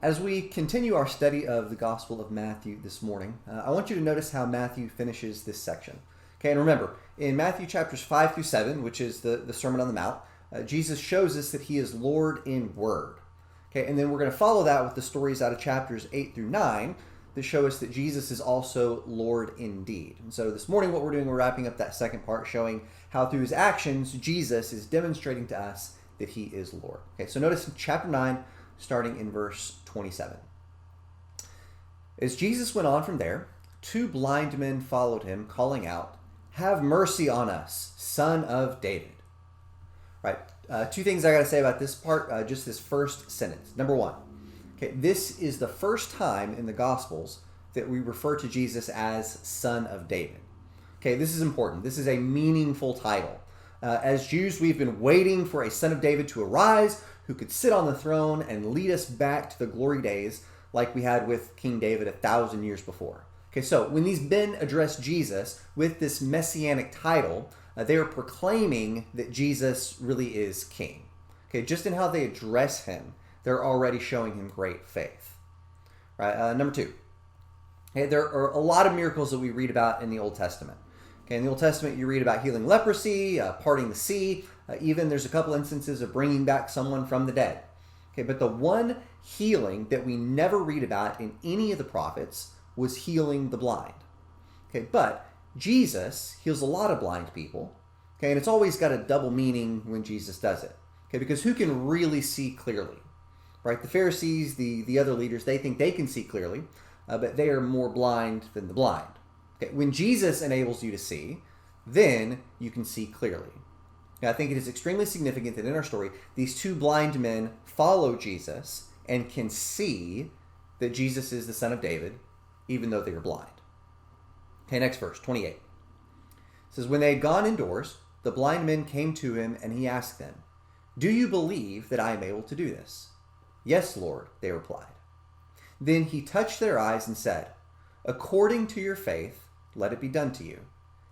As we continue our study of the Gospel of Matthew this morning, I want you to notice how Matthew finishes this section. Okay, and remember, in Matthew chapters 5 through 7, which is the Sermon on the Mount, Jesus shows us that he is Lord in word. Okay, and then we're going to follow that with the stories out of chapters 8 through 9 that show us that Jesus is also Lord in deed. And so this morning what we're doing, we're wrapping up that second part, showing how through his actions, Jesus is demonstrating to us that he is Lord. Okay, so notice in chapter 9, starting in verse 27. As Jesus went on from there, two blind men followed him, calling out, "Have mercy on us, Son of David." Right. Two things I got to say about this part, just this first sentence. Number one, okay, this is the first time in the Gospels that we refer to Jesus as Son of David. Okay, this is important. This is a meaningful title. As Jews, we've been waiting for a Son of David to arise who could sit on the throne and lead us back to the glory days like we had with King David 1,000 years before. Okay, so when these men address Jesus with this messianic title, they are proclaiming that Jesus really is king. Okay, just in how they address him, they're already showing him great faith. Right. Number two, okay, there are a lot of miracles that we read about in the Old Testament. Okay, in the Old Testament, you read about healing leprosy, parting the sea. Even there's a couple instances of bringing back someone from the dead. Okay, but the one healing that we never read about in any of the prophets was healing the blind. Okay, but Jesus heals a lot of blind people. Okay, and it's always got a double meaning when Jesus does it. Okay, because who can really see clearly? Right? The Pharisees, the other leaders, they think they can see clearly, but they are more blind than the blind. Okay, when Jesus enables you to see, then you can see clearly. Now, I think it is extremely significant that in our story, these two blind men follow Jesus and can see that Jesus is the Son of David, even though they are blind. Okay, next verse, 28. It says, "When they had gone indoors, the blind men came to him, and he asked them, 'Do you believe that I am able to do this?' 'Yes, Lord,' they replied. Then he touched their eyes and said, 'According to your faith, let it be done to you.'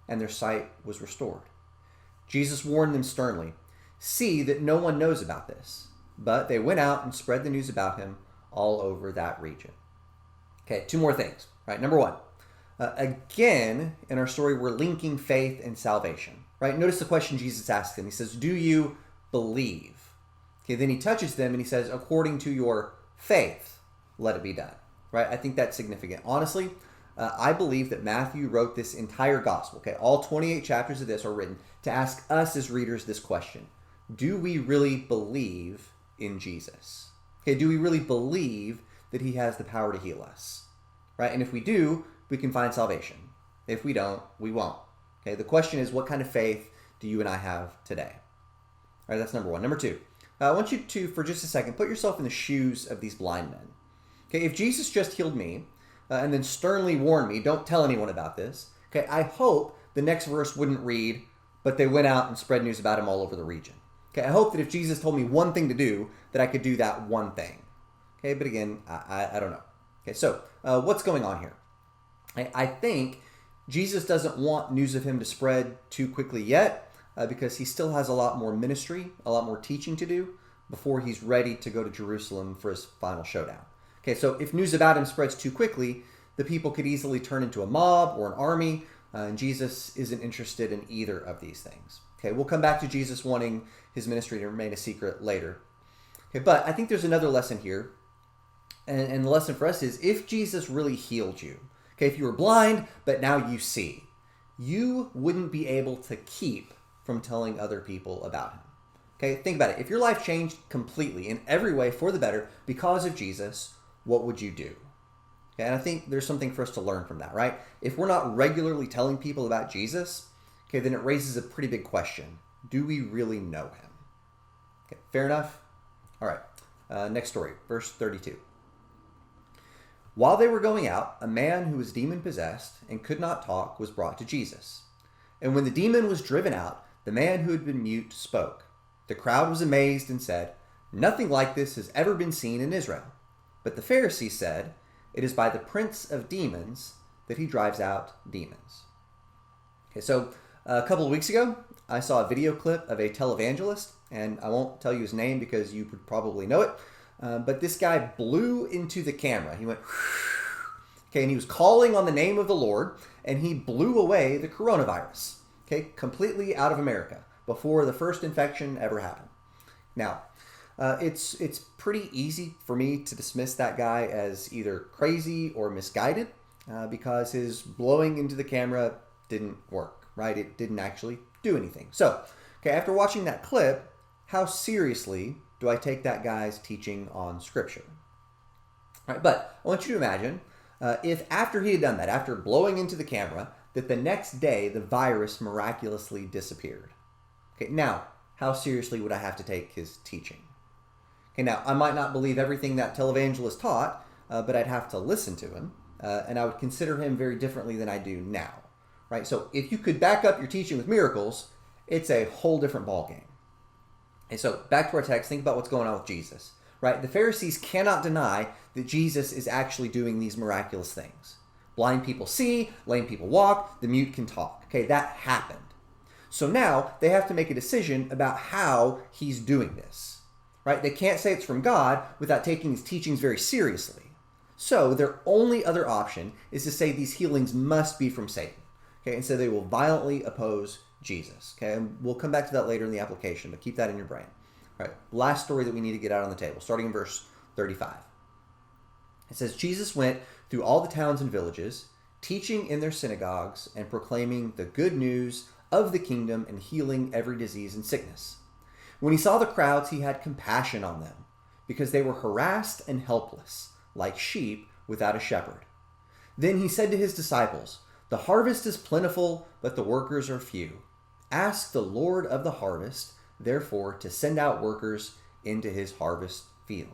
And their sight was restored. Jesus warned them sternly, 'See that no one knows about this.' But they went out and spread the news about him all over that region." Okay, two more things. Right, number one, again in our story we're linking faith and salvation. Right, notice the question Jesus asked them. He says, "Do you believe?" Okay, then he touches them and he says, "According to your faith, let it be done." Right, I think that's significant. Honestly, I believe that Matthew wrote this entire gospel. Okay, all 28 chapters of this are written to ask us as readers this question: do we really believe in Jesus? Okay, do we really believe that he has the power to heal us? Right, and if we do, we can find salvation. If we don't, we won't. Okay, the question is, what kind of faith do you and I have today? All right, that's number one. Number two, I want you to, for just a second, put yourself in the shoes of these blind men. Okay, if Jesus just healed me, and then sternly warned me, "Don't tell anyone about this," okay, I hope the next verse wouldn't read, "But they went out and spread news about him all over the region." Okay, I hope that if Jesus told me one thing to do, that I could do that one thing. Okay, but again, I don't know. Okay, so what's going on here? I think Jesus doesn't want news of him to spread too quickly yet, because he still has a lot more ministry, a lot more teaching to do before he's ready to go to Jerusalem for his final showdown. Okay, so if news about him spreads too quickly, the people could easily turn into a mob or an army, and Jesus isn't interested in either of these things. Okay, we'll come back to Jesus wanting his ministry to remain a secret later. Okay, but I think there's another lesson here, and the lesson for us is, if Jesus really healed you, okay, if you were blind, but now you see, you wouldn't be able to keep from telling other people about him. Okay, think about it. If your life changed completely in every way for the better because of Jesus, what would you do? Okay, and I think there's something for us to learn from that, right? If we're not regularly telling people about Jesus, okay, then it raises a pretty big question. Do we really know him? Okay, fair enough? All right, next story, verse 32. "While they were going out, a man who was demon-possessed and could not talk was brought to Jesus. And when the demon was driven out, the man who had been mute spoke. The crowd was amazed and said, 'Nothing like this has ever been seen in Israel.' But the Pharisees said, 'It is by the prince of demons that he drives out demons.'" Okay, so a couple of weeks ago, I saw a video clip of a televangelist, and I won't tell you his name because you would probably know it, but this guy blew into the camera. He went, okay, and he was calling on the name of the Lord, and he blew away the coronavirus, okay, completely out of America before the first infection ever happened. Now, it's pretty easy for me to dismiss that guy as either crazy or misguided because his blowing into the camera didn't work, right? It didn't actually do anything. So, okay, after watching that clip, how seriously do I take that guy's teaching on Scripture? All right, but I want you to imagine if after he had done that, after blowing into the camera, that the next day the virus miraculously disappeared. Okay, now, how seriously would I have to take his teaching? Okay, now, I might not believe everything that televangelist taught, but I'd have to listen to him, and I would consider him very differently than I do now, right? So if you could back up your teaching with miracles, it's a whole different ballgame. And so back to our text, think about what's going on with Jesus, right? The Pharisees cannot deny that Jesus is actually doing these miraculous things. Blind people see, lame people walk, the mute can talk. Okay, that happened. So now they have to make a decision about how he's doing this, right? They can't say it's from God without taking his teachings very seriously. So their only other option is to say these healings must be from Satan. Okay, and so they will violently oppose Jesus. Okay, and we'll come back to that later in the application, but keep that in your brain. All right, last story that we need to get out on the table, starting in verse 35. It says, Jesus went through all the towns and villages, teaching in their synagogues and proclaiming the good news of the kingdom and healing every disease and sickness. When he saw the crowds, he had compassion on them, because they were harassed and helpless, like sheep without a shepherd. Then he said to his disciples, "The harvest is plentiful, but the workers are few. Ask the Lord of the harvest, therefore, to send out workers into his harvest field."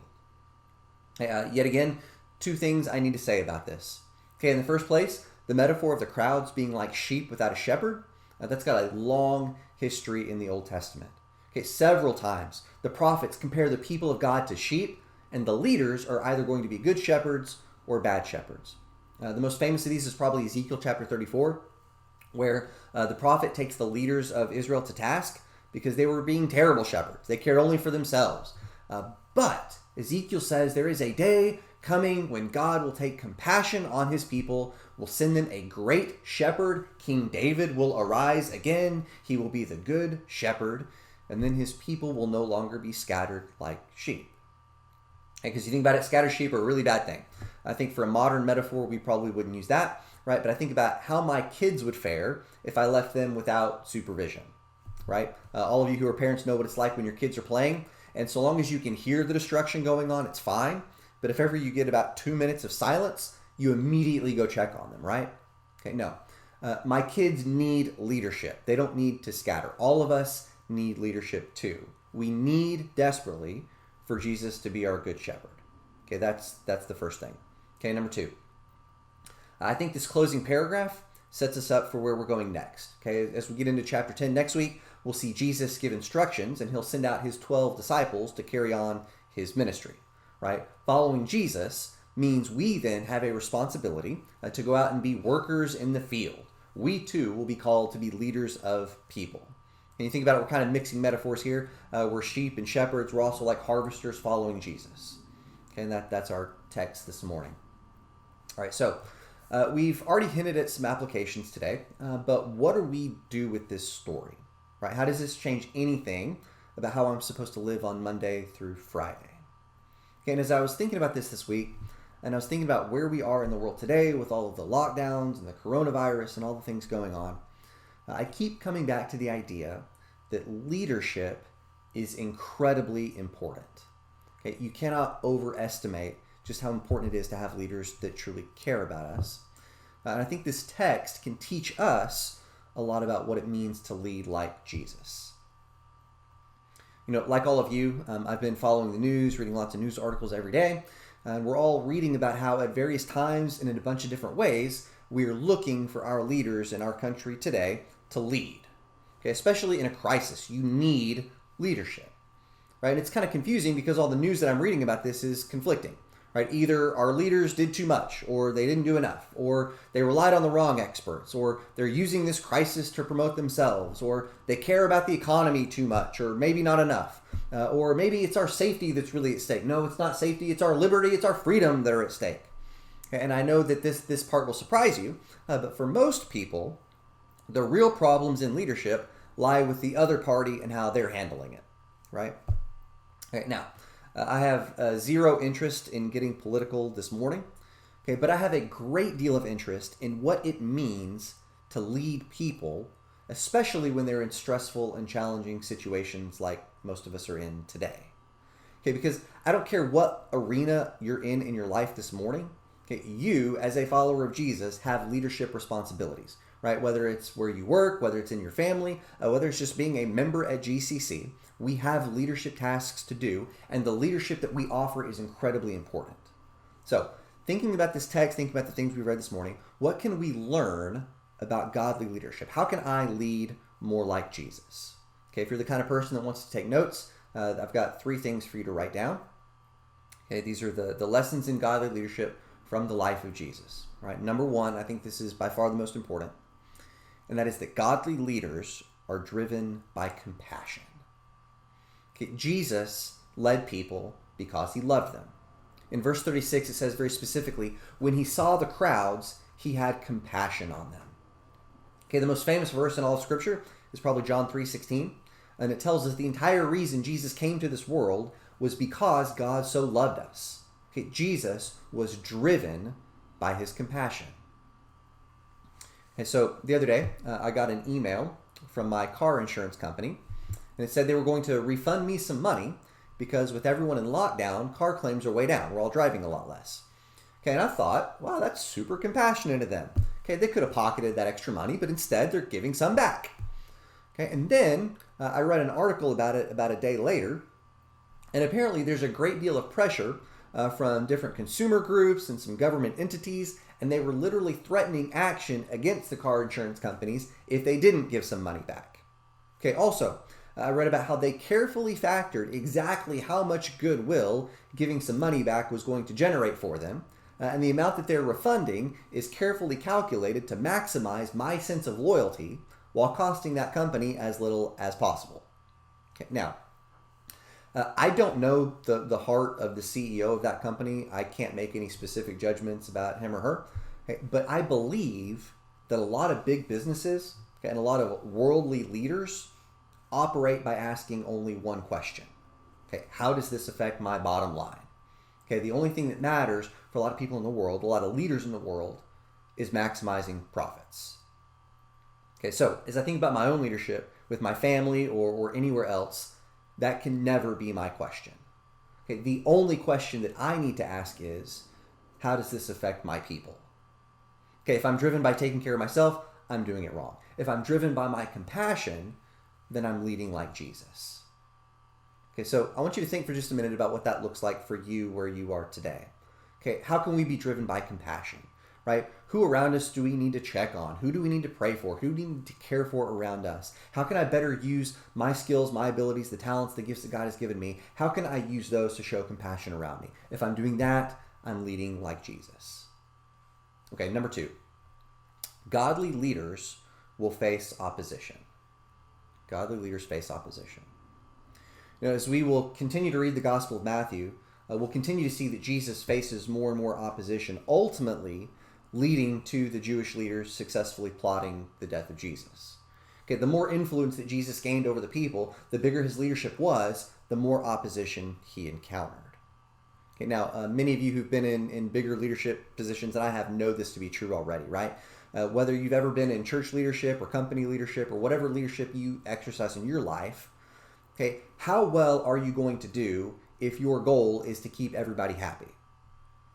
Yet again, two things I need to say about this. Okay, in the first place, the metaphor of the crowds being like sheep without a shepherd, that's got a long history in the Old Testament. Okay, several times the prophets compare the people of God to sheep, and the leaders are either going to be good shepherds or bad shepherds. The most famous of these is probably Ezekiel chapter 34, where the prophet takes the leaders of Israel to task because they were being terrible shepherds. They cared only for themselves. But Ezekiel says there is a day coming when God will take compassion on his people, will send them a great shepherd. King David will arise again. He will be the good shepherd, and then his people will no longer be scattered like sheep. Because you think about it, scattered sheep are a really bad thing. I think for a modern metaphor, we probably wouldn't use that, right? But I think about how my kids would fare if I left them without supervision, right? All of you who are parents know what it's like when your kids are playing. And so long as you can hear the destruction going on, it's fine. But if ever you get about 2 minutes of silence, you immediately go check on them, right? Okay, no. My kids need leadership. They don't need to scatter. All of us need leadership too. We need desperately for Jesus to be our good shepherd. Okay, that's the first thing. Okay, number two. I think this closing paragraph sets us up for where we're going next. Okay, as we get into chapter 10 next week, we'll see Jesus give instructions, and he'll send out his 12 disciples to carry on his ministry, right? Following Jesus means we then have a responsibility to go out and be workers in the field. We too will be called to be leaders of people. And you think about it, we're kind of mixing metaphors here. We're sheep and shepherds. We're also like harvesters following Jesus. Okay, and that's our text this morning. All right, so we've already hinted at some applications today, but what do we do with this story? Right? How does this change anything about how I'm supposed to live on Monday through Friday? Okay, and as I was thinking about this week, and I was thinking about where we are in the world today with all of the lockdowns and the coronavirus and all the things going on, I keep coming back to the idea that leadership is incredibly important. Okay, you cannot overestimate just how important it is to have leaders that truly care about us. And I think this text can teach us a lot about what it means to lead like Jesus. You know, like all of you, I've been following the news, reading lots of news articles every day, and we're all reading about how at various times and in a bunch of different ways, we're looking for our leaders in our country today to lead. Okay, especially in a crisis, you need leadership, right? And it's kind of confusing because all the news that I'm reading about this is conflicting, right? Either our leaders did too much, or they didn't do enough, or they relied on the wrong experts, or they're using this crisis to promote themselves, or they care about the economy too much, or maybe not enough. Or maybe it's our safety that's really at stake. No, it's not safety. It's our liberty. It's our freedom that are at stake. And I know that this part will surprise you, but for most people, the real problems in leadership lie with the other party and how they're handling it, right? Okay, now, I have zero interest in getting political this morning, okay, but I have a great deal of interest in what it means to lead people, especially when they're in stressful and challenging situations like most of us are in today. Okay, because I don't care what arena you're in your life this morning. Okay, you, as a follower of Jesus, have leadership responsibilities, right? Whether it's where you work, whether it's in your family, whether it's just being a member at GCC, we have leadership tasks to do, and the leadership that we offer is incredibly important. So, thinking about this text, thinking about the things we read this morning, what can we learn about godly leadership? How can I lead more like Jesus? Okay, if you're the kind of person that wants to take notes, I've got 3 things for you to write down. Okay, these are the lessons in godly leadership from the life of Jesus. Right? Number 1, I think this is by far the most important, and that is that godly leaders are driven by compassion. Okay, Jesus led people because he loved them. In verse 36, it says very specifically, when he saw the crowds, he had compassion on them. Okay, the most famous verse in all of Scripture is probably John 3:16, and it tells us the entire reason Jesus came to this world was because God so loved us. Okay, Jesus was driven by his compassion. And so the other day, I got an email from my car insurance company, and it said they were going to refund me some money because with everyone in lockdown, car claims are way down. We're all driving a lot less. Okay, and I thought, wow, that's super compassionate of them. Okay, they could have pocketed that extra money, but instead they're giving some back. Okay, and then I read an article about it about a day later, and apparently there's a great deal of pressure from different consumer groups and some government entities, and they were literally threatening action against the car insurance companies if they didn't give some money back. Okay, also, I read about how they carefully factored exactly how much goodwill giving some money back was going to generate for them, and the amount that they're refunding is carefully calculated to maximize my sense of loyalty while costing that company as little as possible. Okay, now, I don't know the heart of the CEO of that company. I can't make any specific judgments about him or her. Okay, but I believe that a lot of big businesses and a lot of worldly leaders operate by asking only one question. Okay, how does this affect my bottom line? Okay, the only thing that matters for a lot of people in the world, a lot of leaders in the world, is maximizing profits. Okay, so as I think about my own leadership with my family or anywhere else, that can never be my question. Okay, the only question that I need to ask is, how does this affect my people? Okay, if I'm driven by taking care of myself, I'm doing it wrong. If I'm driven by my compassion, then I'm leading like Jesus. Okay, so I want you to think for just a minute about what that looks like for you where you are today. Okay, how can we be driven by compassion? Right? Who around us do we need to check on? Who do we need to pray for? Who do we need to care for around us? How can I better use my skills, my abilities, the talents, the gifts that God has given me? How can I use those to show compassion around me? If I'm doing that, I'm leading like Jesus. Okay, number 2. Godly leaders will face opposition. Godly leaders face opposition. You know, as we will continue to read the Gospel of Matthew, we'll continue to see that Jesus faces more and more opposition, ultimately leading to the Jewish leaders successfully plotting the death of Jesus. Okay, the more influence that Jesus gained over the people, the bigger his leadership was, the more opposition he encountered. Okay, now, many of you who've been in bigger leadership positions than I have know this to be true already, right? Whether you've ever been in church leadership or company leadership or whatever leadership you exercise in your life, okay, how well are you going to do if your goal is to keep everybody happy?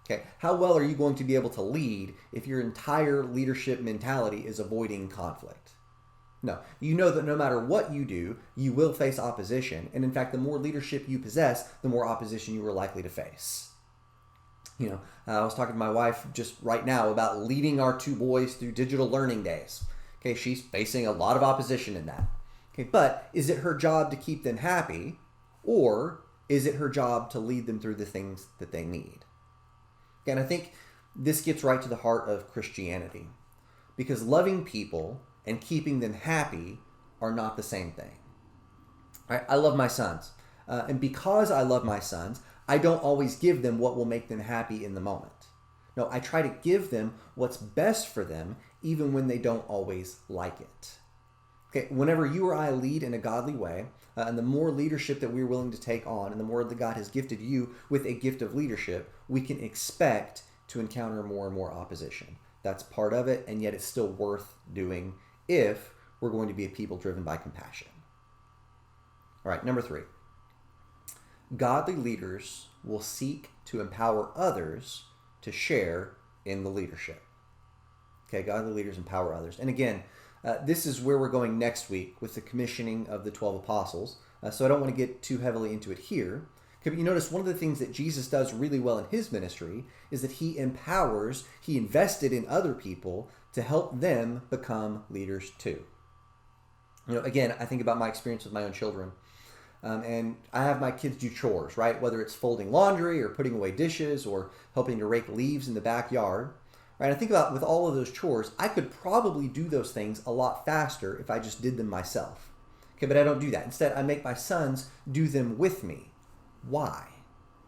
Okay, how well are you going to be able to lead if your entire leadership mentality is avoiding conflict? No, you know that no matter what you do, you will face opposition. And in fact, the more leadership you possess, the more opposition you are likely to face. You know, I was talking to my wife just right now about leading our 2 boys through digital learning days. Okay, she's facing a lot of opposition in that. Okay, but is it her job to keep them happy, or is it her job to lead them through the things that they need? And I think this gets right to the heart of Christianity, because loving people and keeping them happy are not the same thing. Right? I love my sons. And because I love my sons, I don't always give them what will make them happy in the moment. No, I try to give them what's best for them, even when they don't always like it. Okay, whenever you or I lead in a godly way, and the more leadership that we're willing to take on, and the more that God has gifted you with a gift of leadership, we can expect to encounter more and more opposition. That's part of it, and yet it's still worth doing if we're going to be a people driven by compassion. All right, number 3. Godly leaders will seek to empower others to share in the leadership. Okay, godly leaders empower others. And again, this is where we're going next week with the commissioning of the 12 apostles. So I don't want to get too heavily into it here. Okay, but you notice one of the things that Jesus does really well in his ministry is that he empowers, he invested in other people to help them become leaders too. Again, I think about my experience with my own children. And I have my kids do chores, right? Whether it's folding laundry or putting away dishes or helping to rake leaves in the backyard. Right? I think about with all of those chores, I could probably do those things a lot faster if I just did them myself. Okay, but I don't do that. Instead, I make my sons do them with me. Why?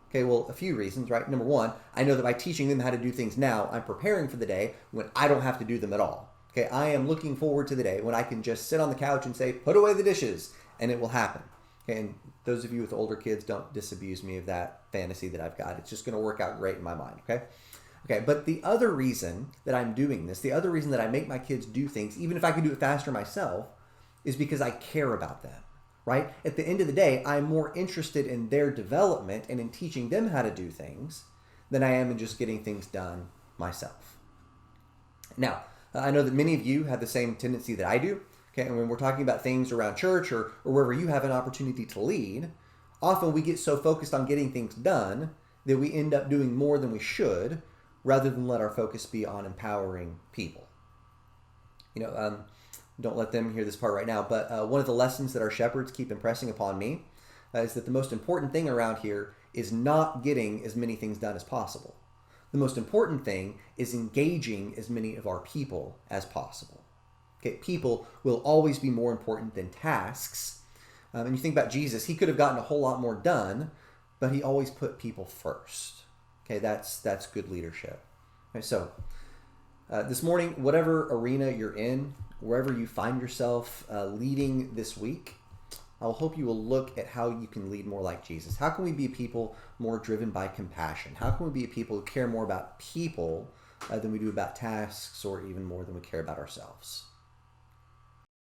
Okay, well, a few reasons, right? Number 1, I know that by teaching them how to do things now, I'm preparing for the day when I don't have to do them at all. Okay, I am looking forward to the day when I can just sit on the couch and say, put away the dishes, and it will happen. Okay, and those of you with older kids, don't disabuse me of that fantasy that I've got. It's just going to work out great in my mind, okay? Okay, but the other reason that I'm doing this, the other reason that I make my kids do things, even if I can do it faster myself, is because I care about them, right? At the end of the day, I'm more interested in their development and in teaching them how to do things than I am in just getting things done myself. Now, I know that many of you have the same tendency that I do, okay? And when we're talking about things around church or wherever you have an opportunity to lead, often we get so focused on getting things done that we end up doing more than we should, rather than let our focus be on empowering people. Don't let them hear this part right now, but one of the lessons that our shepherds keep impressing upon me is that the most important thing around here is not getting as many things done as possible. The most important thing is engaging as many of our people as possible. Okay, people will always be more important than tasks. And you think about Jesus, he could have gotten a whole lot more done, but he always put people first. Okay, that's good leadership. Okay, so this morning, whatever arena you're in, wherever you find yourself leading this week, I'll hope you will look at how you can lead more like Jesus. How can we be a people more driven by compassion? How can we be a people who care more about people than we do about tasks, or even more than we care about ourselves?